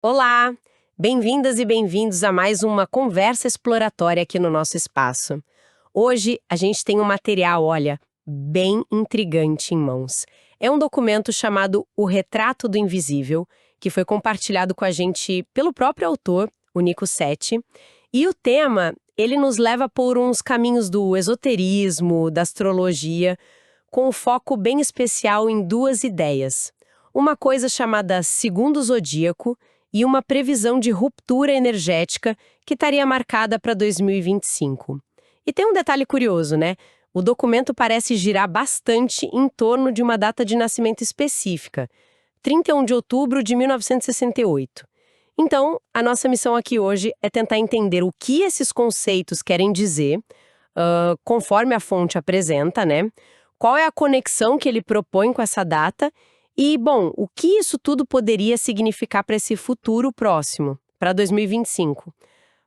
Olá! Bem-vindas e bem-vindos a mais uma conversa exploratória aqui no nosso espaço. Hoje a gente tem um material, olha, bem intrigante em mãos. É um documento chamado O Retrato do Invisível, que foi compartilhado com a gente pelo próprio autor, o Nico Seti. E o tema, ele nos leva por uns caminhos do esoterismo, da astrologia, com um foco bem especial em duas ideias. Uma coisa chamada segundo zodíaco e uma previsão de ruptura energética que estaria marcada para 2025. E tem um detalhe curioso, né? O documento parece girar bastante em torno de uma data de nascimento específica, 31 de outubro de 1968. Então, a nossa missão aqui hoje é tentar entender o que esses conceitos querem dizer, conforme a fonte apresenta, né? Qual é a conexão que ele propõe com essa data e, bom, o que isso tudo poderia significar para esse futuro próximo, para 2025?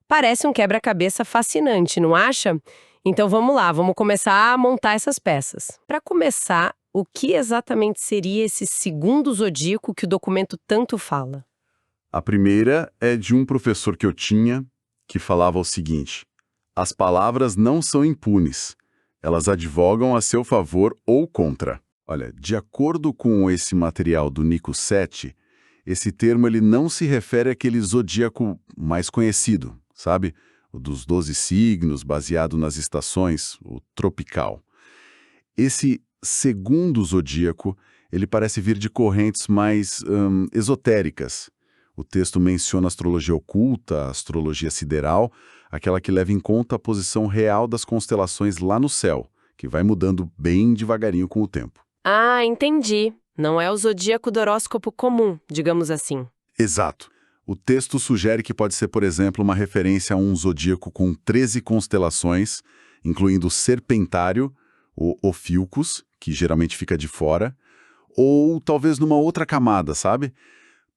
Parece um quebra-cabeça fascinante, não acha? Então vamos lá, vamos começar a montar essas peças. Para começar, o que exatamente seria esse segundo zodíaco que o documento tanto fala? A primeira é de um professor que eu tinha que falava o seguinte: as palavras não são impunes, elas advogam a seu favor ou contra. Olha, de acordo com esse material do Nico Seti, esse termo ele não se refere àquele zodíaco mais conhecido, sabe? O dos 12 signos, baseado nas estações, o tropical. Esse segundo zodíaco, ele parece vir de correntes mais esotéricas. O texto menciona a astrologia oculta, a astrologia sideral, aquela que leva em conta a posição real das constelações lá no céu, que vai mudando bem devagarinho com o tempo. Ah, entendi. Não é o zodíaco do horóscopo comum, digamos assim. Exato. O texto sugere que pode ser, por exemplo, uma referência a um zodíaco com 13 constelações, incluindo o Serpentário, o Ophiuchus, que geralmente fica de fora, ou talvez numa outra camada, sabe?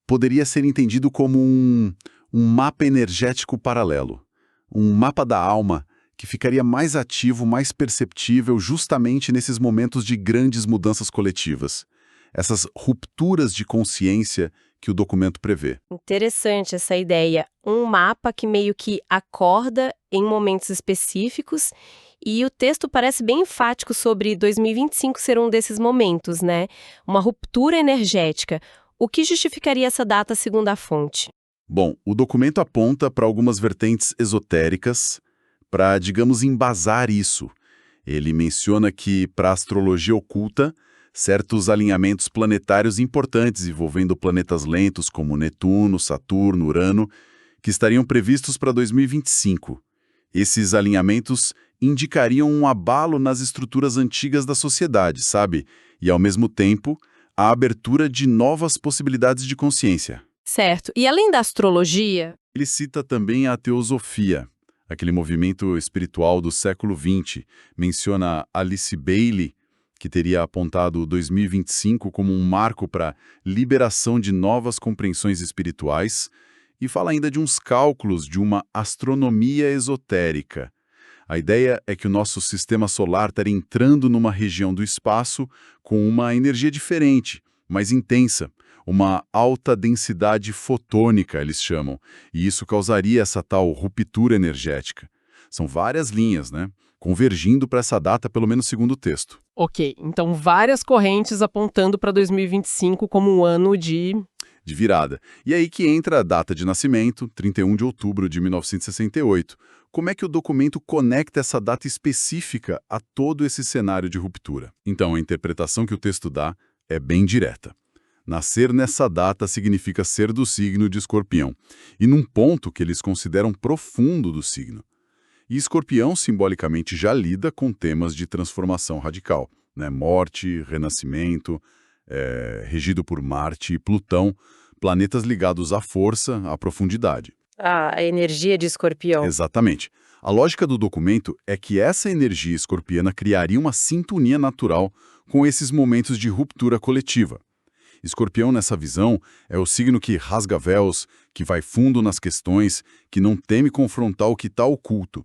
Poderia ser entendido como um mapa energético paralelo, um mapa da alma que ficaria mais ativo, mais perceptível justamente nesses momentos de grandes mudanças coletivas. Essas rupturas de consciência que o documento prevê. Interessante essa ideia. Um mapa que meio que acorda em momentos específicos e o texto parece bem enfático sobre 2025 ser um desses momentos, né? Uma ruptura energética. O que justificaria essa data segundo a fonte? Bom, o documento aponta para algumas vertentes esotéricas para, digamos, embasar isso. Ele menciona que, para a astrologia oculta, certos alinhamentos planetários importantes envolvendo planetas lentos como Netuno, Saturno, Urano, que estariam previstos para 2025. Esses alinhamentos indicariam um abalo nas estruturas antigas da sociedade, sabe? E, ao mesmo tempo, a abertura de novas possibilidades de consciência. Certo. E além da astrologia? Ele cita também a teosofia, aquele movimento espiritual do século XX. Menciona Alice Bailey, que teria apontado 2025 como um marco para liberação de novas compreensões espirituais, e fala ainda de uns cálculos de uma astronomia esotérica. A ideia é que o nosso sistema solar estaria entrando numa região do espaço com uma energia diferente, mais intensa, uma alta densidade fotônica, eles chamam, e isso causaria essa tal ruptura energética. São várias linhas, né? Convergindo para essa data, pelo menos segundo o texto. Ok, então várias correntes apontando para 2025 como um ano de virada. E aí que entra a data de nascimento, 31 de outubro de 1968. Como é que o documento conecta essa data específica a todo esse cenário de ruptura? Então, a interpretação que o texto dá é bem direta. Nascer nessa data significa ser do signo de Escorpião, e num ponto que eles consideram profundo do signo. E Escorpião, simbolicamente, já lida com temas de transformação radical, né? Morte, renascimento, regido por Marte e Plutão, planetas ligados à força, à profundidade. a energia de Escorpião. Exatamente. A lógica do documento é que essa energia escorpiana criaria uma sintonia natural com esses momentos de ruptura coletiva. Escorpião, nessa visão, é o signo que rasga véus, que vai fundo nas questões, que não teme confrontar o que está oculto.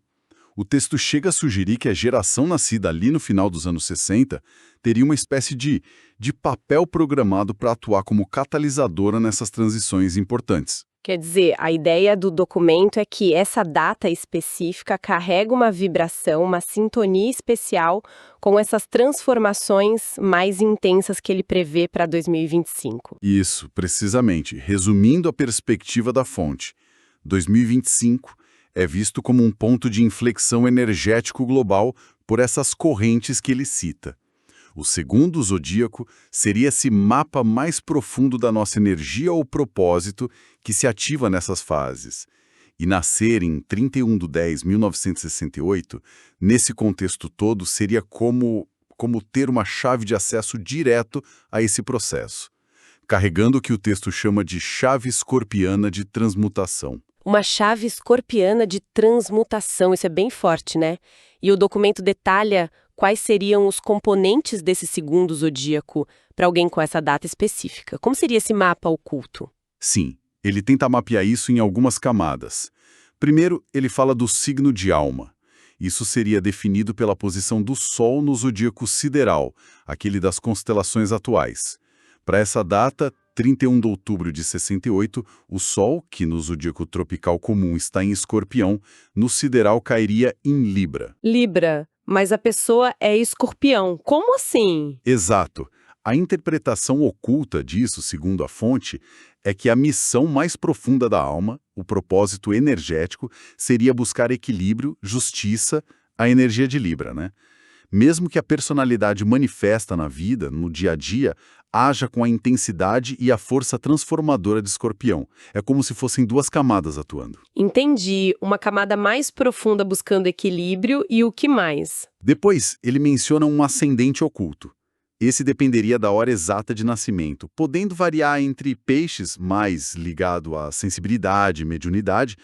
O texto chega a sugerir que a geração nascida ali no final dos anos 60 teria uma espécie de papel programado para atuar como catalisadora nessas transições importantes. Quer dizer, a ideia do documento é que essa data específica carrega uma vibração, uma sintonia especial com essas transformações mais intensas que ele prevê para 2025. Isso, precisamente. Resumindo a perspectiva da fonte, 2025 é visto como um ponto de inflexão energético global por essas correntes que ele cita. O segundo zodíaco seria esse mapa mais profundo da nossa energia ou propósito que se ativa nessas fases. E nascer em 31/10/1968, nesse contexto todo, seria como ter uma chave de acesso direto a esse processo, carregando o que o texto chama de chave escorpiana de transmutação. Uma chave escorpiana de transmutação, isso é bem forte, né? E o documento detalha quais seriam os componentes desse segundo zodíaco para alguém com essa data específica. Como seria esse mapa oculto? Sim, ele tenta mapear isso em algumas camadas. Primeiro, ele fala do signo de alma. Isso seria definido pela posição do Sol no zodíaco sideral, aquele das constelações atuais. Para essa data, 31 de outubro de 68, o Sol, que no zodíaco tropical comum está em Escorpião, no sideral cairia em Libra. Libra, mas a pessoa é escorpião. Como assim? Exato. A interpretação oculta disso, segundo a fonte, é que a missão mais profunda da alma, o propósito energético, seria buscar equilíbrio, justiça, a energia de Libra, né? Mesmo que a personalidade manifesta na vida, no dia a dia, haja com a intensidade e a força transformadora de Escorpião. É como se fossem duas camadas atuando. Entendi. Uma camada mais profunda buscando equilíbrio e o que mais? Depois, ele menciona um ascendente oculto. Esse dependeria da hora exata de nascimento, podendo variar entre peixes, mais ligado à sensibilidade e mediunidade,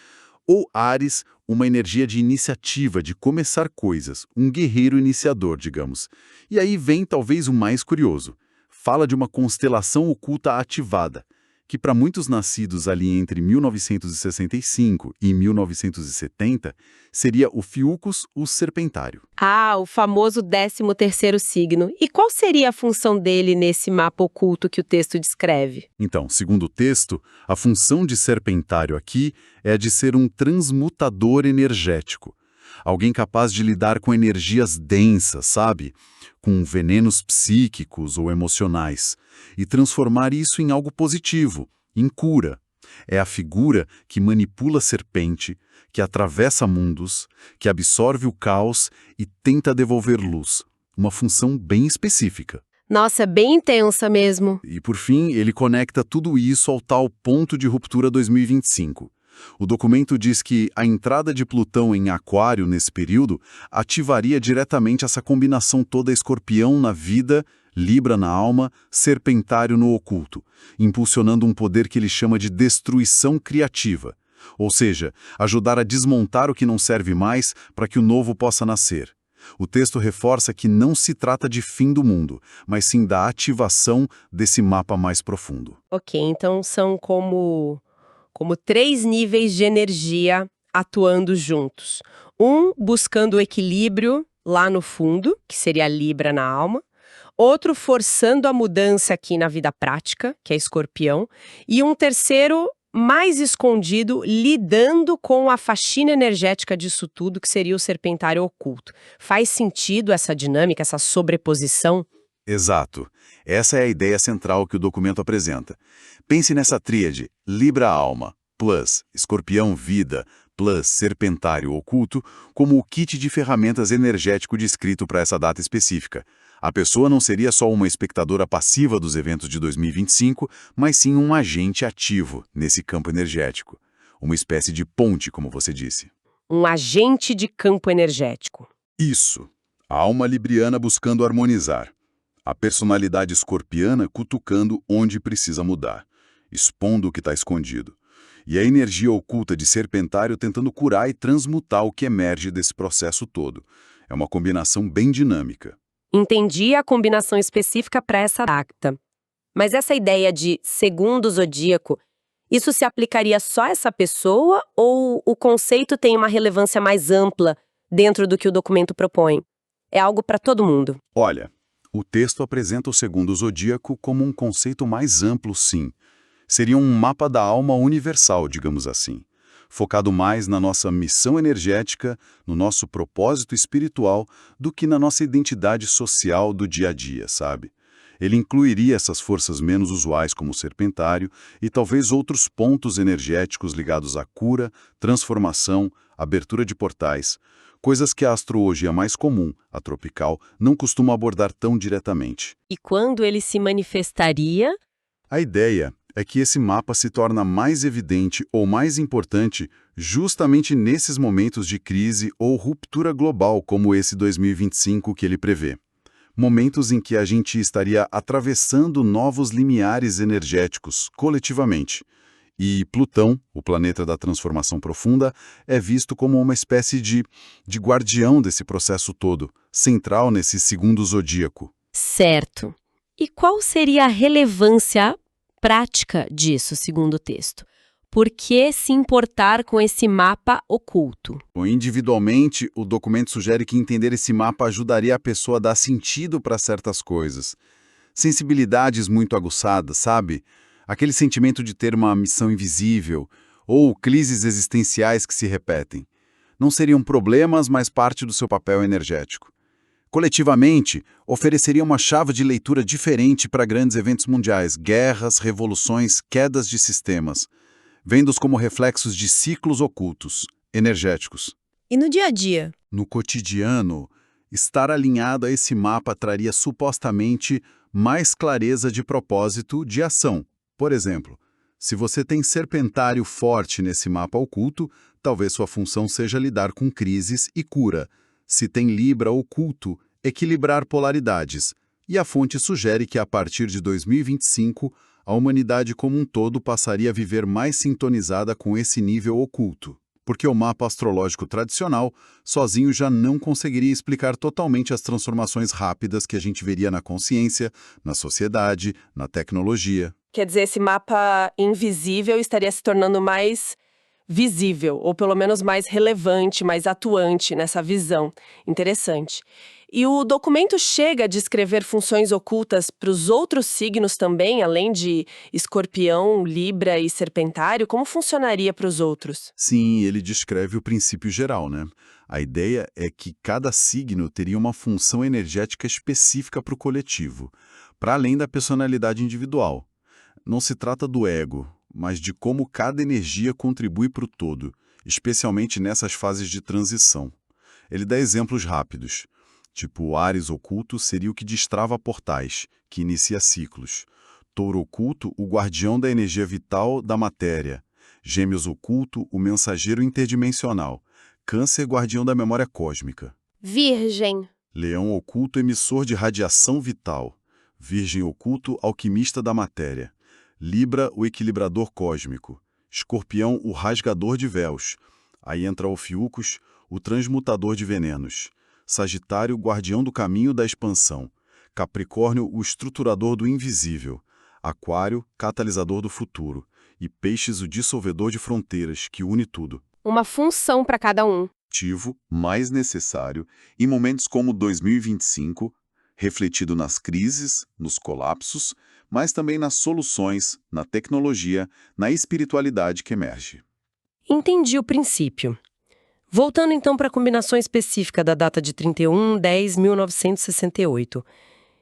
ou Áries, uma energia de iniciativa, de começar coisas, um guerreiro iniciador, digamos. E aí vem talvez o mais curioso. Fala de uma constelação oculta ativada, que para muitos nascidos ali entre 1965 e 1970, seria o Fiucus, o Serpentário. Ah, o famoso 13º signo. E qual seria a função dele nesse mapa oculto que o texto descreve? Então, segundo o texto, a função de Serpentário aqui é a de ser um transmutador energético. Alguém capaz de lidar com energias densas, sabe? Com venenos psíquicos ou emocionais, e transformar isso em algo positivo, em cura. É a figura que manipula a serpente, que atravessa mundos, que absorve o caos e tenta devolver luz. Uma função bem específica. Nossa, é bem intensa mesmo. E, por fim, ele conecta tudo isso ao tal ponto de ruptura 2025. O documento diz que a entrada de Plutão em Aquário nesse período ativaria diretamente essa combinação toda Escorpião na vida, Libra na alma, Serpentário no oculto, impulsionando um poder que ele chama de destruição criativa. Ou seja, ajudar a desmontar o que não serve mais para que o novo possa nascer. O texto reforça que não se trata de fim do mundo, mas sim da ativação desse mapa mais profundo. Ok, então são como 3 níveis de energia atuando juntos. Um buscando o equilíbrio lá no fundo, que seria a Libra na alma. Outro forçando a mudança aqui na vida prática, que é Escorpião. E um terceiro mais escondido, lidando com a faxina energética disso tudo, que seria o Serpentário oculto. Faz sentido essa dinâmica, essa sobreposição? Exato. Essa é a ideia central que o documento apresenta. Pense nessa tríade, Libra-alma, plus Escorpião-vida, plus Serpentário oculto, como o kit de ferramentas energético descrito para essa data específica. A pessoa não seria só uma espectadora passiva dos eventos de 2025, mas sim um agente ativo nesse campo energético. Uma espécie de ponte, como você disse. Um agente de campo energético. Isso. A alma libriana buscando harmonizar. A personalidade escorpiana cutucando onde precisa mudar, expondo o que está escondido. E a energia oculta de Serpentário tentando curar e transmutar o que emerge desse processo todo. É uma combinação bem dinâmica. Entendi a combinação específica para essa data. Mas essa ideia de segundo zodíaco, isso se aplicaria só a essa pessoa ou o conceito tem uma relevância mais ampla dentro do que o documento propõe? É algo para todo mundo? Olha, o texto apresenta o segundo zodíaco como um conceito mais amplo, sim. Seria um mapa da alma universal, digamos assim, focado mais na nossa missão energética, no nosso propósito espiritual, do que na nossa identidade social do dia a dia, sabe? Ele incluiria essas forças menos usuais como o serpentário e talvez outros pontos energéticos ligados à cura, transformação, abertura de portais, coisas que a astrologia mais comum, a tropical, não costuma abordar tão diretamente. E quando ele se manifestaria? A ideia é que esse mapa se torna mais evidente ou mais importante justamente nesses momentos de crise ou ruptura global como esse 2025 que ele prevê. Momentos em que a gente estaria atravessando novos limiares energéticos coletivamente. E Plutão, o planeta da transformação profunda, é visto como uma espécie de guardião desse processo todo, central nesse segundo zodíaco. Certo. E qual seria a relevância prática disso, segundo o texto? Por que se importar com esse mapa oculto? Bom, individualmente, o documento sugere que entender esse mapa ajudaria a pessoa a dar sentido para certas coisas. Sensibilidades muito aguçadas, sabe? Aquele sentimento de ter uma missão invisível, ou crises existenciais que se repetem. Não seriam problemas, mas parte do seu papel energético. Coletivamente, ofereceria uma chave de leitura diferente para grandes eventos mundiais, guerras, revoluções, quedas de sistemas, vendo-os como reflexos de ciclos ocultos, energéticos. E no dia a dia? No cotidiano, estar alinhado a esse mapa traria supostamente mais clareza de propósito de ação. Por exemplo, se você tem serpentário forte nesse mapa oculto, talvez sua função seja lidar com crises e cura. Se tem Libra oculto, equilibrar polaridades. E a fonte sugere que a partir de 2025, a humanidade como um todo passaria a viver mais sintonizada com esse nível oculto. Porque o mapa astrológico tradicional, sozinho já não conseguiria explicar totalmente as transformações rápidas que a gente veria na consciência, na sociedade, na tecnologia. Quer dizer, esse mapa invisível estaria se tornando mais visível, ou pelo menos mais relevante, mais atuante nessa visão. Interessante. E o documento chega a descrever funções ocultas para os outros signos também, além de Escorpião, Libra e Serpentário? Como funcionaria para os outros? Sim, ele descreve o princípio geral, né? A ideia é que cada signo teria uma função energética específica para o coletivo, para além da personalidade individual. Não se trata do ego, mas de como cada energia contribui para o todo, especialmente nessas fases de transição. Ele dá exemplos rápidos. Tipo, o Áries oculto seria o que destrava portais, que inicia ciclos. Touro oculto, o guardião da energia vital da matéria. Gêmeos oculto, o mensageiro interdimensional. Câncer, guardião da memória cósmica. Virgem. Leão oculto, emissor de radiação vital. Virgem oculto, alquimista da matéria. Libra, o equilibrador cósmico. Escorpião, o rasgador de véus. Aí entra Ophiuchus, o transmutador de venenos. Sagitário, guardião do caminho da expansão. Capricórnio, o estruturador do invisível. Aquário, catalisador do futuro. E Peixes, o dissolvedor de fronteiras, que une tudo. Uma função para cada um. Ativo, mais necessário, em momentos como 2025, refletido nas crises, nos colapsos, mas também nas soluções, na tecnologia, na espiritualidade que emerge. Entendi o princípio. Voltando então para a combinação específica da data de 31/10/1968.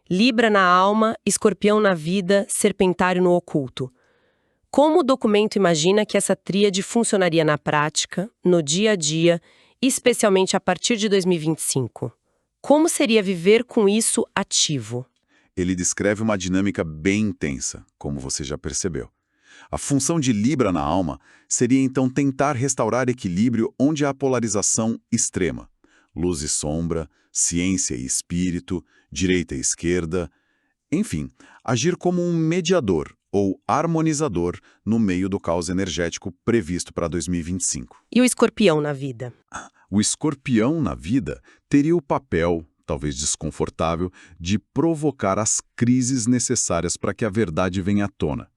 Libra na alma, Escorpião na vida, Serpentário no oculto. Como o documento imagina que essa tríade funcionaria na prática, no dia a dia, especialmente a partir de 2025? Como seria viver com isso ativo? Ele descreve uma dinâmica bem intensa, como você já percebeu. A função de Libra na alma seria então tentar restaurar equilíbrio onde há polarização extrema. Luz e sombra, ciência e espírito, direita e esquerda. Enfim, agir como um mediador ou harmonizador no meio do caos energético previsto para 2025. E o Escorpião na vida? O Escorpião na vida teria o papel, talvez desconfortável, de provocar as crises necessárias para que a verdade venha à tona.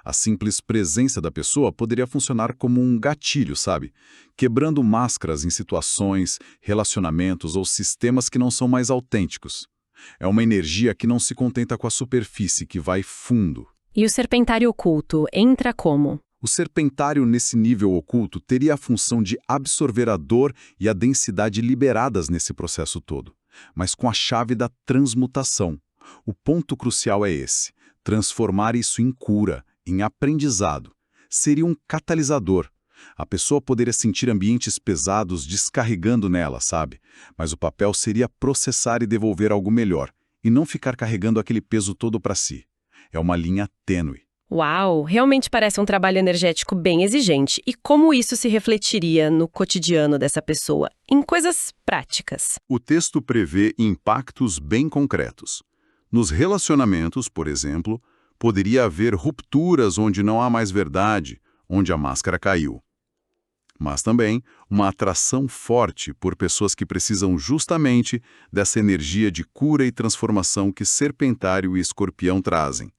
A simples presença da pessoa poderia funcionar como um gatilho, sabe? Quebrando máscaras em situações, relacionamentos ou sistemas que não são mais autênticos. É uma energia que não se contenta com a superfície, que vai fundo. E o serpentário oculto entra como? O serpentário nesse nível oculto teria a função de absorver a dor e a densidade liberadas nesse processo todo, mas com a chave da transmutação. O ponto crucial é esse: transformar isso em cura, em aprendizado. Seria um catalisador. A pessoa poderia sentir ambientes pesados descarregando nela, sabe? Mas o papel seria processar e devolver algo melhor, e não ficar carregando aquele peso todo para si. É uma linha tênue. Uau, realmente parece um trabalho energético bem exigente. E como isso se refletiria no cotidiano dessa pessoa, em coisas práticas? O texto prevê impactos bem concretos. Nos relacionamentos, por exemplo, poderia haver rupturas onde não há mais verdade, onde a máscara caiu. Mas também uma atração forte por pessoas que precisam justamente dessa energia de cura e transformação que Serpentário e Escorpião trazem.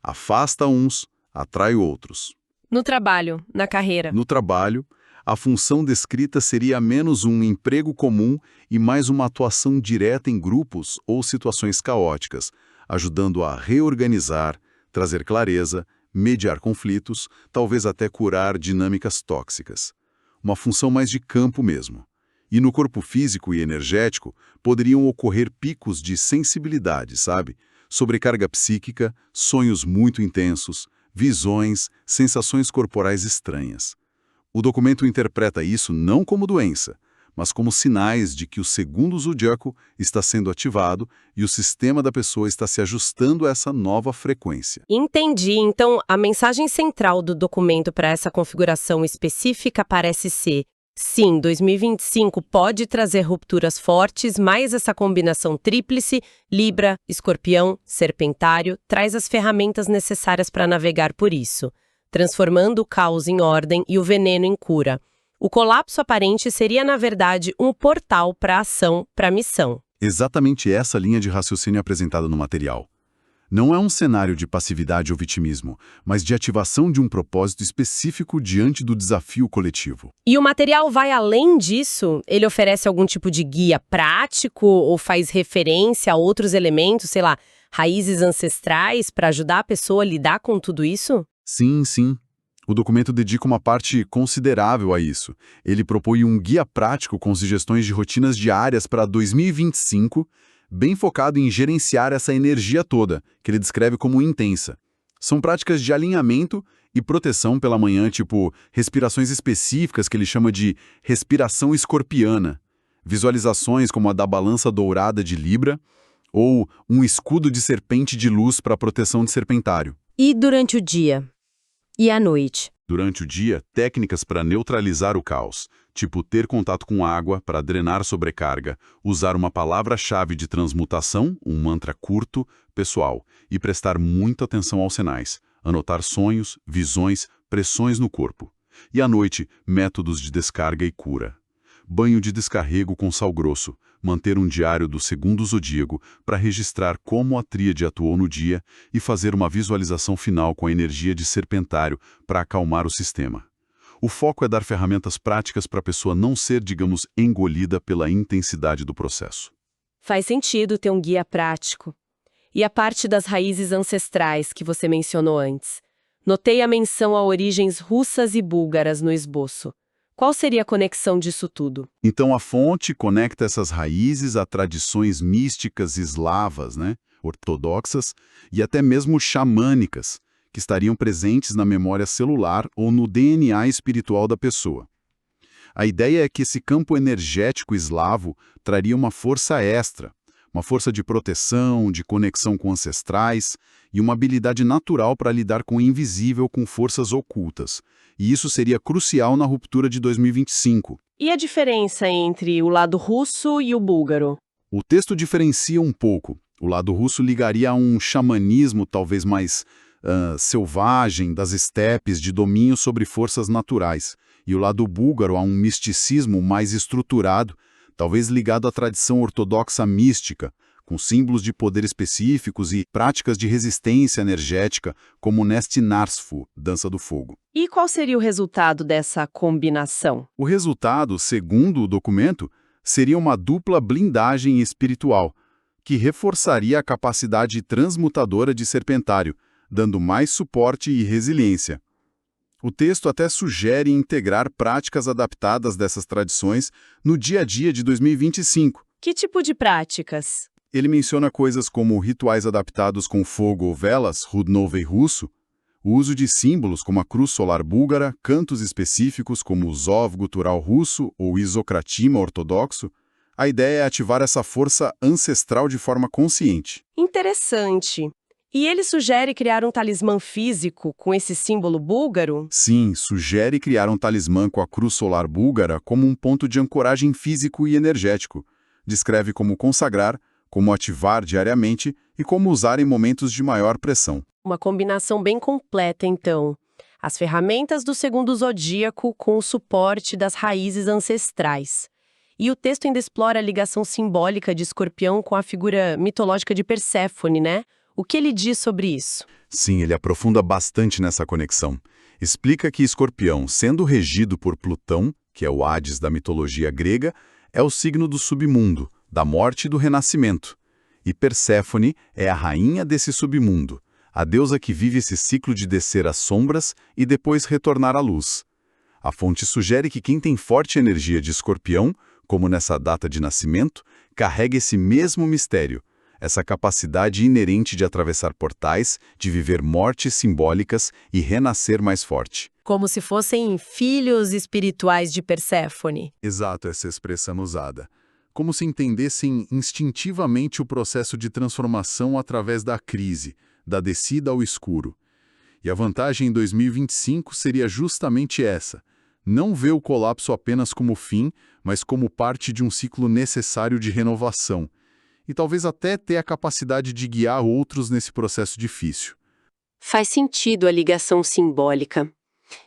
Afasta uns, atrai outros. No trabalho, na carreira. No trabalho, a função descrita seria menos um emprego comum e mais uma atuação direta em grupos ou situações caóticas, ajudando a reorganizar, trazer clareza, mediar conflitos, talvez até curar dinâmicas tóxicas. Uma função mais de campo mesmo. E no corpo físico e energético poderiam ocorrer picos de sensibilidade, sabe? Sobrecarga psíquica, sonhos muito intensos, visões, sensações corporais estranhas. O documento interpreta isso não como doença, mas como sinais de que o segundo zodíaco está sendo ativado e o sistema da pessoa está se ajustando a essa nova frequência. Entendi. Então, a mensagem central do documento para essa configuração específica parece ser: sim, 2025 pode trazer rupturas fortes, mas essa combinação tríplice, Libra, Escorpião, Serpentário, traz as ferramentas necessárias para navegar por isso, transformando o caos em ordem e o veneno em cura. O colapso aparente seria, na verdade, um portal para a ação, para a missão. Exatamente essa linha de raciocínio apresentada no material. Não é um cenário de passividade ou vitimismo, mas de ativação de um propósito específico diante do desafio coletivo. E o material vai além disso? Ele oferece algum tipo de guia prático ou faz referência a outros elementos, sei lá, raízes ancestrais, para ajudar a pessoa a lidar com tudo isso? Sim, sim. O documento dedica uma parte considerável a isso. Ele propõe um guia prático com sugestões de rotinas diárias para 2025, bem focado em gerenciar essa energia toda, que ele descreve como intensa. São práticas de alinhamento e proteção pela manhã, tipo respirações específicas que ele chama de respiração escorpiana, visualizações como a da balança dourada de Libra, ou um escudo de serpente de luz para proteção de Serpentário. E durante o dia? E à noite? Durante o dia, técnicas para neutralizar o caos, tipo ter contato com água para drenar sobrecarga, usar uma palavra-chave de transmutação, um mantra curto, pessoal, e prestar muita atenção aos sinais, anotar sonhos, visões, pressões no corpo. E à noite, métodos de descarga e cura. Banho de descarrego com sal grosso, manter um diário do segundo zodíaco para registrar como a tríade atuou no dia e fazer uma visualização final com a energia de Serpentário para acalmar o sistema. O foco é dar ferramentas práticas para a pessoa não ser, digamos, engolida pela intensidade do processo. Faz sentido ter um guia prático. E a parte das raízes ancestrais que você mencionou antes. Notei a menção a origens russas e búlgaras no esboço. Qual seria a conexão disso tudo? Então a fonte conecta essas raízes a tradições místicas eslavas, ortodoxas e até mesmo xamânicas, que estariam presentes na memória celular ou no DNA espiritual da pessoa. A ideia é que esse campo energético eslavo traria uma força extra, uma força de proteção, de conexão com ancestrais e uma habilidade natural para lidar com o invisível com forças ocultas. E isso seria crucial na ruptura de 2025. E a diferença entre o lado russo e o búlgaro? O texto diferencia um pouco. O lado russo ligaria a um xamanismo talvez mais selvagem, das estepes, de domínio sobre forças naturais. E o lado búlgaro a um misticismo mais estruturado, talvez ligado à tradição ortodoxa mística, com símbolos de poder específicos e práticas de resistência energética, como o Nesti Narsfu, dança do fogo. E qual seria o resultado dessa combinação? O resultado, segundo o documento, seria uma dupla blindagem espiritual, que reforçaria a capacidade transmutadora de Serpentário, dando mais suporte e resiliência. O texto até sugere integrar práticas adaptadas dessas tradições no dia a dia de 2025. Que tipo de práticas? Ele menciona coisas como rituais adaptados com fogo ou velas, Rudnovy russo, o uso de símbolos como a cruz solar búlgara, cantos específicos como o Zov gutural russo ou Isokratima ortodoxo. A ideia é ativar essa força ancestral de forma consciente. Interessante. E ele sugere criar um talismã físico com esse símbolo búlgaro? Sim, sugere criar um talismã com a cruz solar búlgara como um ponto de ancoragem físico e energético. Descreve como consagrar, como ativar diariamente e como usar em momentos de maior pressão. Uma combinação bem completa, então. As ferramentas do segundo zodíaco com o suporte das raízes ancestrais. E o texto ainda explora a ligação simbólica de Escorpião com a figura mitológica de Perséfone, né? O que ele diz sobre isso? Sim, ele aprofunda bastante nessa conexão. Explica que Escorpião, sendo regido por Plutão, que é o Hades da mitologia grega, é o signo do submundo, da morte e do renascimento. E Perséfone é a rainha desse submundo, a deusa que vive esse ciclo de descer às sombras e depois retornar à luz. A fonte sugere que quem tem forte energia de Escorpião, como nessa data de nascimento, carrega esse mesmo mistério, essa capacidade inerente de atravessar portais, de viver mortes simbólicas e renascer mais forte. Como se fossem filhos espirituais de Perséfone. Exato, essa expressão usada. Como se entendessem instintivamente o processo de transformação através da crise, da descida ao escuro. E a vantagem em 2025 seria justamente essa: não ver o colapso apenas como fim, mas como parte de um ciclo necessário de renovação. E talvez até ter a capacidade de guiar outros nesse processo difícil. Faz sentido a ligação simbólica.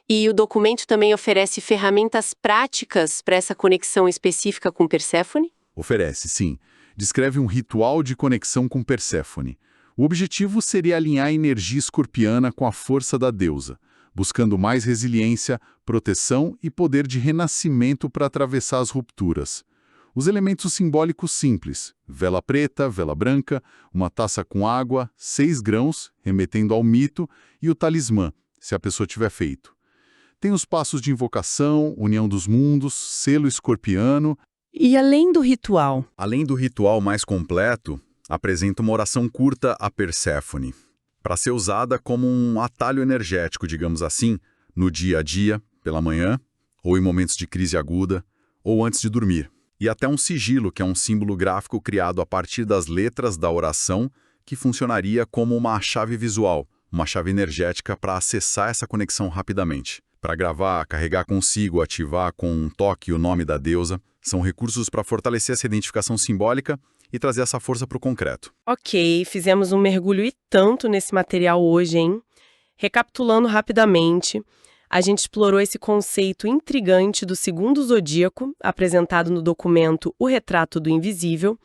E o documento também oferece ferramentas práticas para essa conexão específica com Perséfone? Oferece, sim. Descreve um ritual de conexão com Perséfone. O objetivo seria alinhar a energia escorpiana com a força da deusa, buscando mais resiliência, proteção e poder de renascimento para atravessar as rupturas. Os elementos simbólicos simples: vela preta, vela branca, uma taça com água, 6 grãos, remetendo ao mito, e o talismã, se a pessoa tiver feito. Tem os passos de invocação, união dos mundos, selo escorpiano. E além do ritual? Além do ritual mais completo, apresenta uma oração curta a Perséfone, para ser usada como um atalho energético, digamos assim, no dia a dia, pela manhã, ou em momentos de crise aguda, ou antes de dormir. E até um sigilo, que é um símbolo gráfico criado a partir das letras da oração, que funcionaria como uma chave visual, uma chave energética para acessar essa conexão rapidamente. Para gravar, carregar consigo, ativar com um toque o nome da deusa, são recursos para fortalecer essa identificação simbólica e trazer essa força para o concreto. Ok, fizemos um mergulho e tanto nesse material hoje, hein? Recapitulando rapidamente, a gente explorou esse conceito intrigante do segundo zodíaco, apresentado no documento O Retrato do Invisível,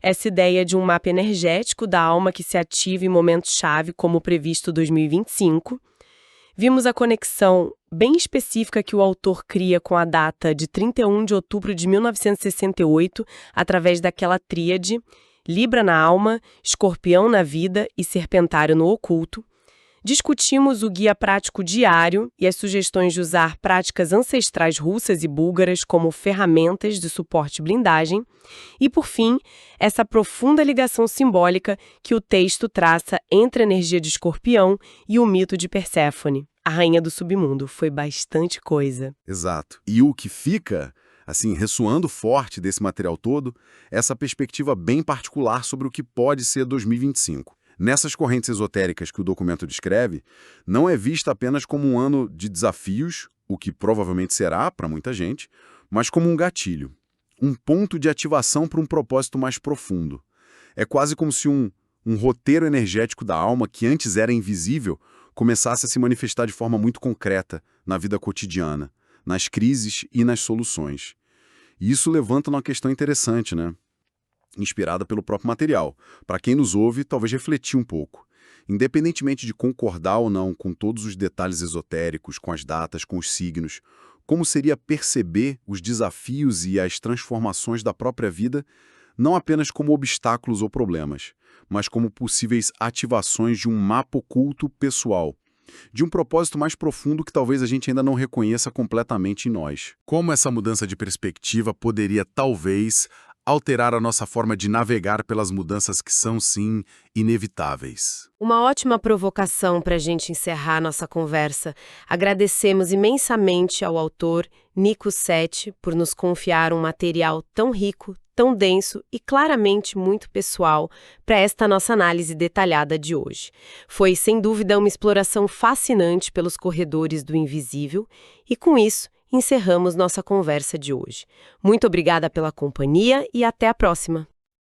essa ideia de um mapa energético da alma que se ativa em momentos-chave, como previsto 2025. Vimos a conexão bem específica que o autor cria com a data de 31 de outubro de 1968, através daquela tríade, Libra na alma, Escorpião na vida e Serpentário no oculto. Discutimos o guia prático diário e as sugestões de usar práticas ancestrais russas e búlgaras como ferramentas de suporte e blindagem. E, por fim, essa profunda ligação simbólica que o texto traça entre a energia de Escorpião e o mito de Perséfone, a rainha do submundo. Foi bastante coisa. Exato. E o que fica, assim, ressoando forte desse material todo, é essa perspectiva bem particular sobre o que pode ser 2025. Nessas correntes esotéricas que o documento descreve, não é vista apenas como um ano de desafios, o que provavelmente será para muita gente, mas como um gatilho, um ponto de ativação para um propósito mais profundo. É quase como se um roteiro energético da alma que antes era invisível começasse a se manifestar de forma muito concreta na vida cotidiana, nas crises e nas soluções. E isso levanta uma questão interessante, né? Inspirada pelo próprio material. Para quem nos ouve, talvez refletir um pouco. Independentemente de concordar ou não com todos os detalhes esotéricos, com as datas, com os signos, como seria perceber os desafios e as transformações da própria vida não apenas como obstáculos ou problemas, mas como possíveis ativações de um mapa oculto pessoal, de um propósito mais profundo que talvez a gente ainda não reconheça completamente em nós. Como essa mudança de perspectiva poderia, talvez, alterar a nossa forma de navegar pelas mudanças que são, sim, inevitáveis. Uma ótima provocação para a gente encerrar nossa conversa. Agradecemos imensamente ao autor Nico Seti por nos confiar um material tão rico, tão denso e claramente muito pessoal para esta nossa análise detalhada de hoje. Foi, sem dúvida, uma exploração fascinante pelos corredores do invisível e, com isso, encerramos nossa conversa de hoje. Muito obrigada pela companhia e até a próxima!